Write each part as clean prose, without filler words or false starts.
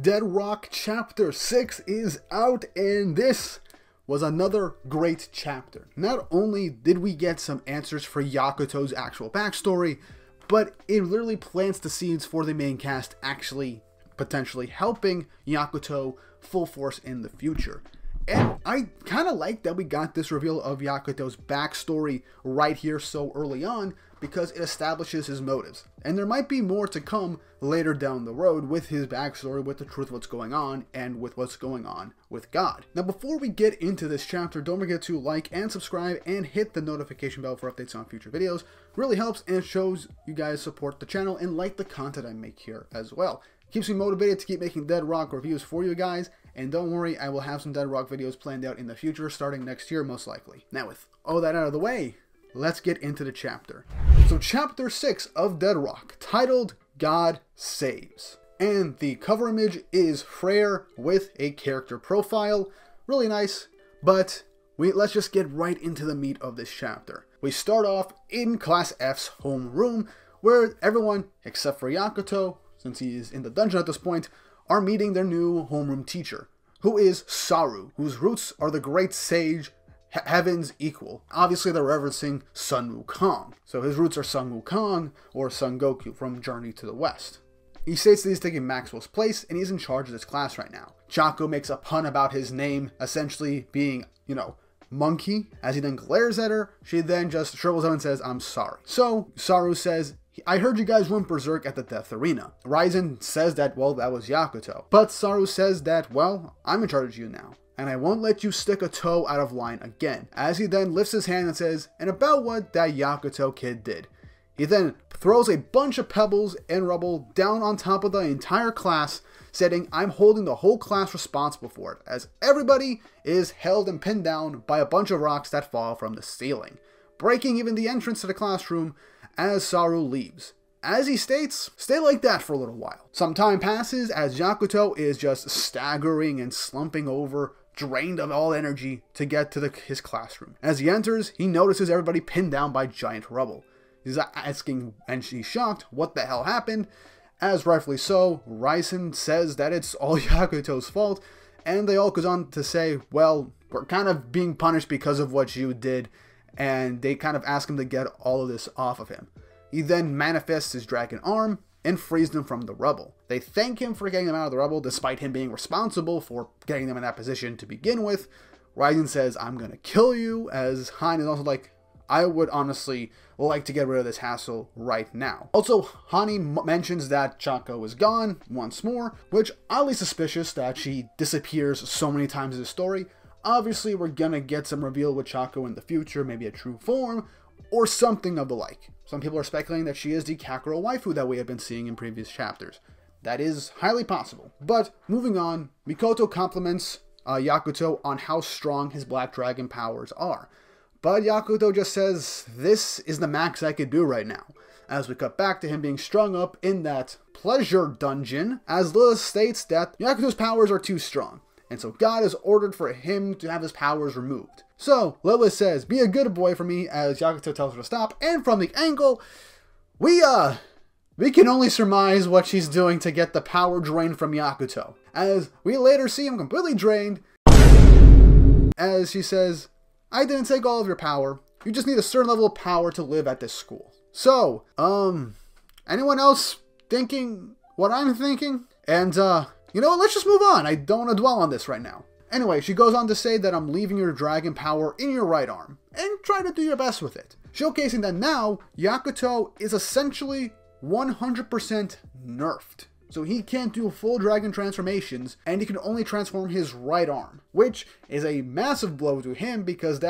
Dead Rock Chapter 6 is out, and this was another great chapter. Not only did we get some answers for Yakuto's actual backstory, but it literally plants the seeds for the main cast actually potentially helping Yakuto full force in the future. And I kind of like that we got this reveal of Yakuto's backstory right here so early on, because it establishes his motives. And there might be more to come later down the road with his backstory, with the truth of what's going on, and with what's going on with God. Now, before we get into this chapter, don't forget to like and subscribe and hit the notification bell for updates on future videos. Really helps and shows you guys support the channel and like the content I make here as well. Keeps me motivated to keep making Dead Rock reviews for you guys, and don't worry, I will have some Dead Rock videos planned out in the future, starting next year most likely. Now, with all that out of the way, let's get into the chapter. So chapter 6 of Dead Rock, titled God Saves. And the cover image is Freyr with a character profile. Really nice, but let's just get right into the meat of this chapter. We start off in Class F's homeroom, where everyone, except for Yakuto, since he is in the dungeon at this point, are meeting their new homeroom teacher, who is Saru, whose roots are the great sage Heaven's equal. Obviously, they're referencing Sun Wukong. So his roots are Sun Wukong, or Son Goku from Journey to the West. He states that he's taking Maxwell's place, and he's in charge of this class right now. Chaco makes a pun about his name essentially being, monkey. As he then glares at her, she then just shrivels up and says, "I'm sorry." So Saru says, "I heard you guys went berserk at the Death Arena." Ryzen says that, well, that was Yakuto. But Saru says that, well, I'm in charge of you now, and I won't let you stick a toe out of line again. As he then lifts his hand and says, and about what that Yakuto kid did. He then throws a bunch of pebbles and rubble down on top of the entire class, saying, "I'm holding the whole class responsible for it," as everybody is held and pinned down by a bunch of rocks that fall from the ceiling, breaking even the entrance to the classroom as Saru leaves. As he states, stay like that for a little while. Some time passes as Yakuto is just staggering and slumping over, drained of all energy to get to his classroom. As he enters, he notices everybody pinned down by giant rubble. He's asking, and she's shocked, what the hell happened? As rightfully so, Ryzen says that it's all Yakuto's fault, and they all goes on to say, well, we're kind of being punished because of what you did, and they kind of ask him to get all of this off of him. He then manifests his dragon arm and frees them from the rubble. They thank him for getting them out of the rubble, despite him being responsible for getting them in that position to begin with. Ryzen says, "I'm gonna kill you," as Hein is also like, "I would honestly like to get rid of this hassle right now." Also, Hani mentions that Chaco is gone once more, which oddly suspicious that she disappears so many times in the story. Obviously, we're gonna get some reveal with Chaco in the future, maybe a true form, or something of the like. Some people are speculating that she is the Kakarot waifu that we have been seeing in previous chapters. That is highly possible. But, moving on, Mikoto compliments Yakuto on how strong his Black Dragon powers are. But Yakuto just says, "This is the max I could do right now." As we cut back to him being strung up in that pleasure dungeon, as Lilith states that Yakuto's powers are too strong, and so God has ordered for him to have his powers removed. So Lilith says, "Be a good boy for me," as Yakuto tells her to stop, and from the angle, we can only surmise what she's doing to get the power drained from Yakuto, as we later see him completely drained, as she says, "I didn't take all of your power. You just need a certain level of power to live at this school." So, anyone else thinking what I'm thinking? And, you know what, let's just move on. I don't want to dwell on this right now. Anyway, she goes on to say that I'm leaving your dragon power in your right arm, and try to do your best with it. Showcasing that now, Yakuto is essentially 100% nerfed. So he can't do full dragon transformations, and he can only transform his right arm, which is a massive blow to him because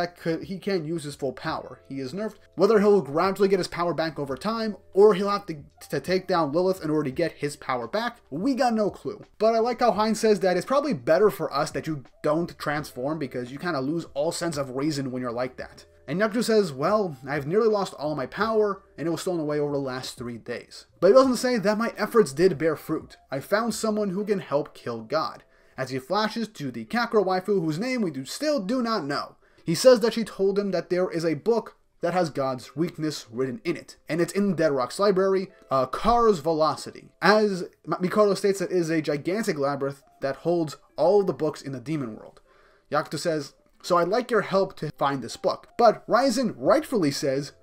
he can't use his full power. He is nerfed. Whether he'll gradually get his power back over time, or he'll have to take down Lilith in order to get his power back, we got no clue. But I like how Hein says that it's probably better for us that you don't transform because you kind of lose all sense of reason when you're like that. And Yakuto says, well, I've nearly lost all my power, and it was stolen away over the last 3 days. But he goes on to say that my efforts did bear fruit. I found someone who can help kill God. As he flashes to the Kakarot waifu, whose name we still do not know. He says that she told him that there is a book that has God's weakness written in it. And it's in Deadrock's library, Car's Velocity. As Mikoto states, that it is a gigantic labyrinth that holds all of the books in the demon world. Yakuto says, so I'd like your help to find this book. But Ryzen rightfully says,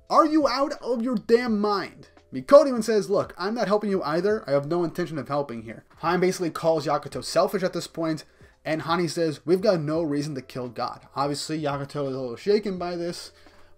are you out of your damn mind? Mikoto even says, look, I'm not helping you either. I have no intention of helping here. Hein basically calls Yakuto selfish at this point, and Hani says, we've got no reason to kill God. Obviously, Yakuto is a little shaken by this,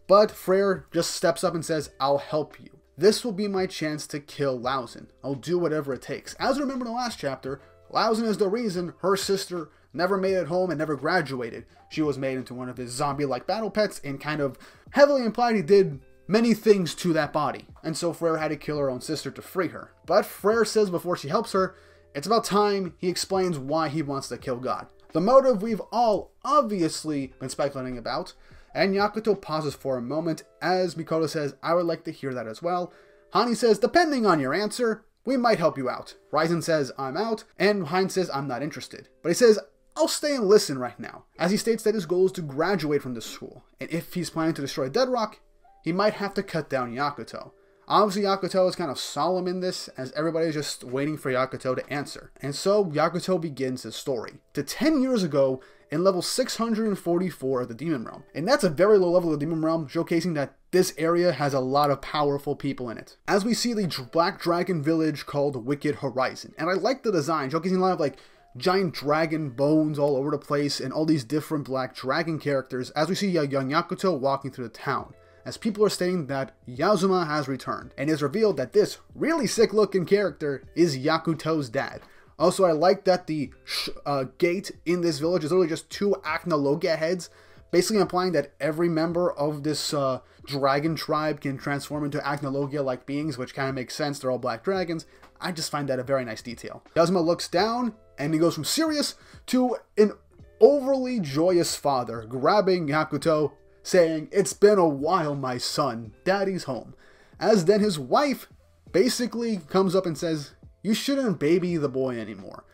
but Frere just steps up and says, I'll help you. This will be my chance to kill Laozen. I'll do whatever it takes. As we remember in the last chapter, Laozen is the reason her sister never made it home and never graduated. She was made into one of his zombie-like battle pets and kind of heavily implied he did many things to that body. And so Frere had to kill her own sister to free her. But Frere says before she helps her, it's about time he explains why he wants to kill God. The motive we've all obviously been speculating about, and Yakuto pauses for a moment as Mikoto says, I would like to hear that as well. Hani says, depending on your answer, we might help you out. Ryzen says, I'm out, and Hein says, I'm not interested. But he says, I'll stay and listen right now, as he states that his goal is to graduate from this school, and if he's planning to destroy Deadrock, he might have to cut down Yakuto. Obviously, Yakuto is kind of solemn in this, as everybody is just waiting for Yakuto to answer. And so, Yakuto begins his story to 10 years ago in level 644 of the Demon Realm. And that's a very low level of the Demon Realm, showcasing that this area has a lot of powerful people in it. As we see the Black Dragon village called Wicked Horizon. And I like the design, showcasing a lot of like giant dragon bones all over the place and all these different Black Dragon characters as we see young Yakuto walking through the town, as people are stating that Yazuma has returned, and it's revealed that this really sick looking character is Yakuto's dad. Also, I like that the gate in this village is literally just 2 Acnologia heads, basically implying that every member of this dragon tribe can transform into Acnologia-like beings, which kind of makes sense, they're all black dragons. I just find that a very nice detail. Yazuma looks down, and he goes from serious to an overly joyous father, grabbing Yakuto, saying, it's been a while, my son, daddy's home. As then his wife basically comes up and says, you shouldn't baby the boy anymore,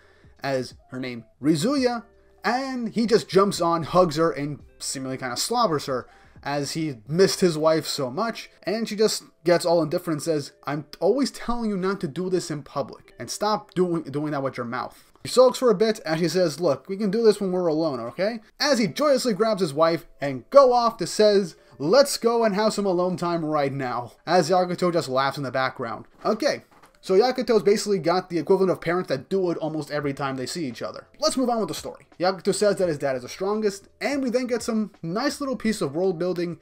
as her name Rizuya, and he just jumps on, hugs her, and seemingly kind of slobbers her, as he missed his wife so much, and she just gets all indifferent and says, I'm always telling you not to do this in public, and stop doing that with your mouth. He sulks for a bit, and she says, look, we can do this when we're alone, okay? As he joyously grabs his wife and go off to says, let's go and have some alone time right now, as Yakuto just laughs in the background. Okay, so Yakuto's basically got the equivalent of parents that do it almost every time they see each other. Let's move on with the story. Yakuto says that his dad is the strongest, and we then get some nice little piece of world building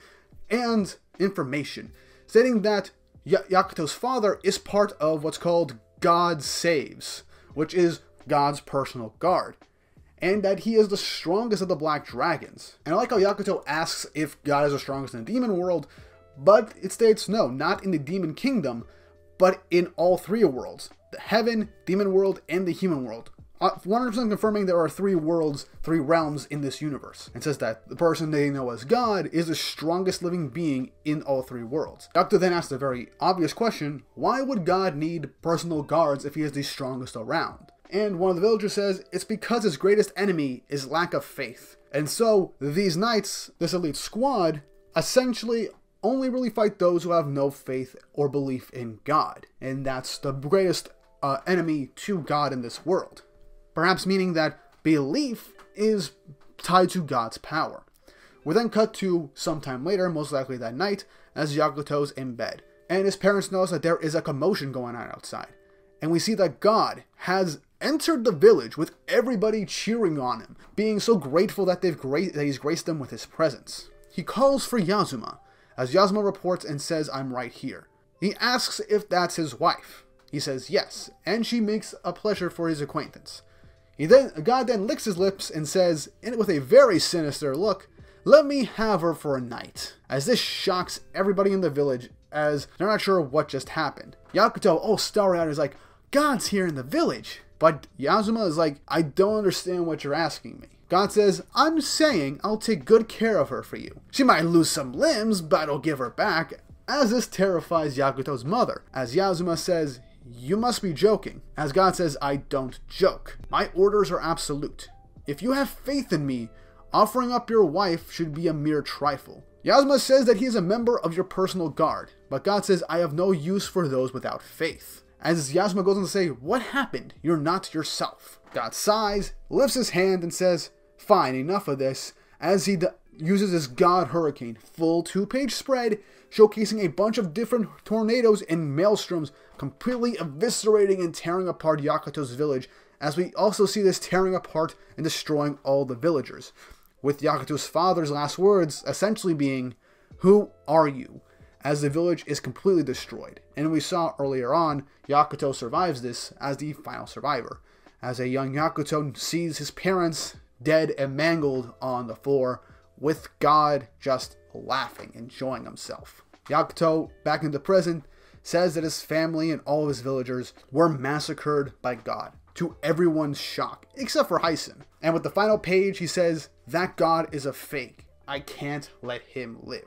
and information, stating that Yakuto's father is part of what's called God Saves, which is God's personal guard, and that he is the strongest of the Black Dragons. And I like how Yakuto asks if God is the strongest in the demon world, but it states no, not in the demon kingdom, but in all 3 worlds, the heaven, demon world, and the human world. 100% confirming there are 3 worlds, 3 realms in this universe. And says that the person they know as God is the strongest living being in all 3 worlds. Yakuto then asks a very obvious question, why would God need personal guards if he is the strongest around? And one of the villagers says, it's because his greatest enemy is lack of faith. And so, these knights, this elite squad, essentially only really fight those who have no faith or belief in God. And that's the greatest enemy to God in this world. Perhaps meaning that belief is tied to God's power. We then cut to sometime later, most likely that night, as Yakuto's in bed. And his parents notice that there is a commotion going on outside. And we see that God has entered the village with everybody cheering on him, being so grateful that he's graced them with his presence. He calls for Yazuma, as Yazuma reports and says, I'm right here. He asks if that's his wife. He says yes, and she makes a pleasure for his acquaintance. God then licks his lips and says, with a very sinister look, let me have her for a night. As this shocks everybody in the village, as they're not sure what just happened. Yakuto, all starry-eyed, is like, God's here in the village. But Yazuma is like, I don't understand what you're asking me. God says, I'm saying I'll take good care of her for you. She might lose some limbs, but I'll give her back. As this terrifies Yakuto's mother. As Yazuma says, you must be joking. As God says, I don't joke. My orders are absolute. If you have faith in me, offering up your wife should be a mere trifle. Yasuma says that he is a member of your personal guard, but God says, I have no use for those without faith. As Yasuma goes on to say, what happened? You're not yourself. God sighs, lifts his hand and says, fine, enough of this, as he uses his God Hurricane, full 2-page spread, showcasing a bunch of different tornadoes and maelstroms, completely eviscerating and tearing apart Yakuto's village, as we also see this tearing apart and destroying all the villagers, with Yakuto's father's last words essentially being, who are you? As the village is completely destroyed. And we saw earlier on, Yakuto survives this as the final survivor, as a young Yakuto sees his parents dead and mangled on the floor, with God just laughing, enjoying himself. Yakuto, back in the present, says that his family and all of his villagers were massacred by God, to everyone's shock, except for Hyson. And with the final page, he says, that God is a fake. I can't let him live.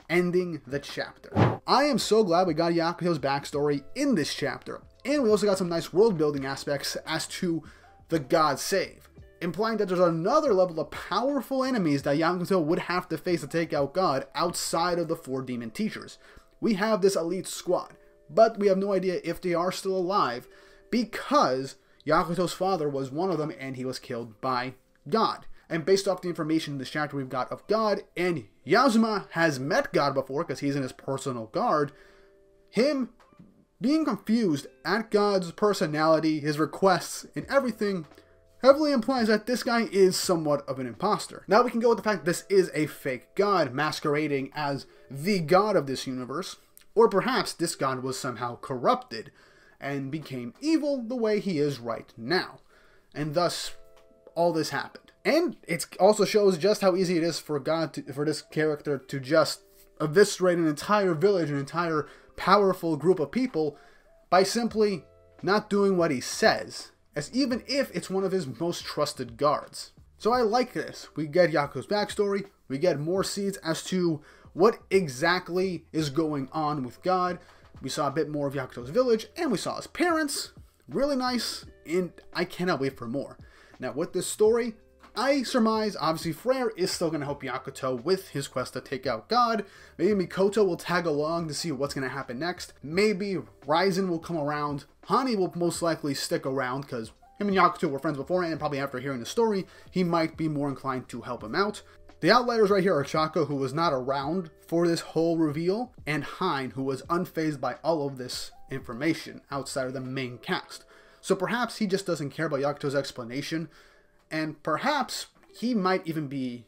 Ending the chapter. I am so glad we got Yakuto's backstory in this chapter, and we also got some nice world building aspects as to the God save, implying that there's another level of powerful enemies that Yakuto would have to face to take out God outside of the 4 demon teachers. We have this elite squad, but we have no idea if they are still alive, because Yakuto's father was one of them and he was killed by God. And based off the information in this chapter we've got of God, and Yasuma has met God before because he's in his personal guard, him being confused at God's personality, his requests, and everything heavily implies that this guy is somewhat of an imposter. Now we can go with the fact that this is a fake God masquerading as the God of this universe, or perhaps this God was somehow corrupted and became evil the way he is right now. And thus, all this happened. And it also shows just how easy it is for for this character to just eviscerate an entire village, an entire powerful group of people, by simply not doing what he says, as even if it's one of his most trusted guards. So I like this. We get Yakuto's backstory, we get more seeds as to what exactly is going on with God. We saw a bit more of Yakuto's village, and we saw his parents. Really nice, and I cannot wait for more. Now with this story, I surmise, obviously, Frere is still going to help Yakuto with his quest to take out God. Maybe Mikoto will tag along to see what's going to happen next. Maybe Ryzen will come around. Hani will most likely stick around because him and Yakuto were friends beforehand, and probably after hearing the story, he might be more inclined to help him out. The outliers right here are Chako, who was not around for this whole reveal, and Hein, who was unfazed by all of this information outside of the main cast. So perhaps he just doesn't care about Yakuto's explanation, and perhaps he might even be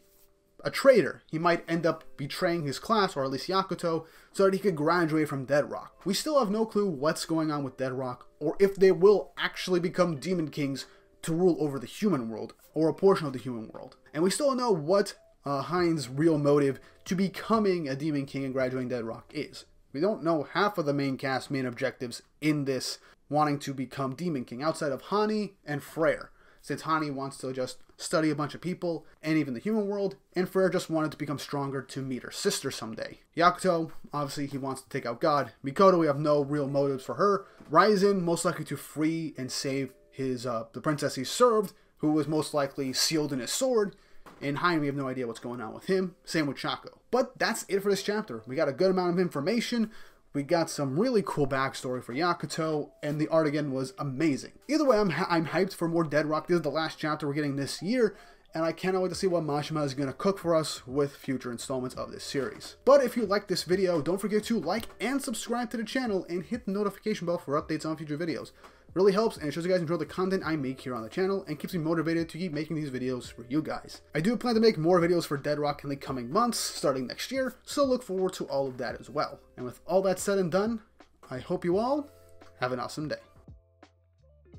a traitor. He might end up betraying his class, or at least Yakuto, so that he could graduate from Dead Rock. We still have no clue what's going on with Dead Rock, or if they will actually become Demon Kings to rule over the human world, or a portion of the human world. And we still don't know what Hein's real motive to becoming a Demon King and graduating Dead Rock is. We don't know half of the main cast main objectives in this wanting to become Demon King, outside of Hani and Frere, since Hani wants to just study a bunch of people, and even the human world, and Frere just wanted to become stronger to meet her sister someday. Yakuto, obviously he wants to take out God. Mikoto, we have no real motives for her. Ryzen, most likely to free and save his the princess he served, who was most likely sealed in his sword. And Hein, we have no idea what's going on with him. Same with Chako. But that's it for this chapter. We got a good amount of information. We got some really cool backstory for Yakuto, and the art again was amazing. Either way, I'm hyped for more Dead Rock. This is the last chapter we're getting this year, and I cannot wait to see what Mashima is going to cook for us with future installments of this series. But if you like this video, don't forget to like and subscribe to the channel, and hit the notification bell for updates on future videos. Really helps, and it shows you guys enjoy the content I make here on the channel, and keeps me motivated to keep making these videos for you guys. I do plan to make more videos for Dead Rock in the coming months, starting next year, so look forward to all of that as well. And with all that said and done, I hope you all have an awesome day.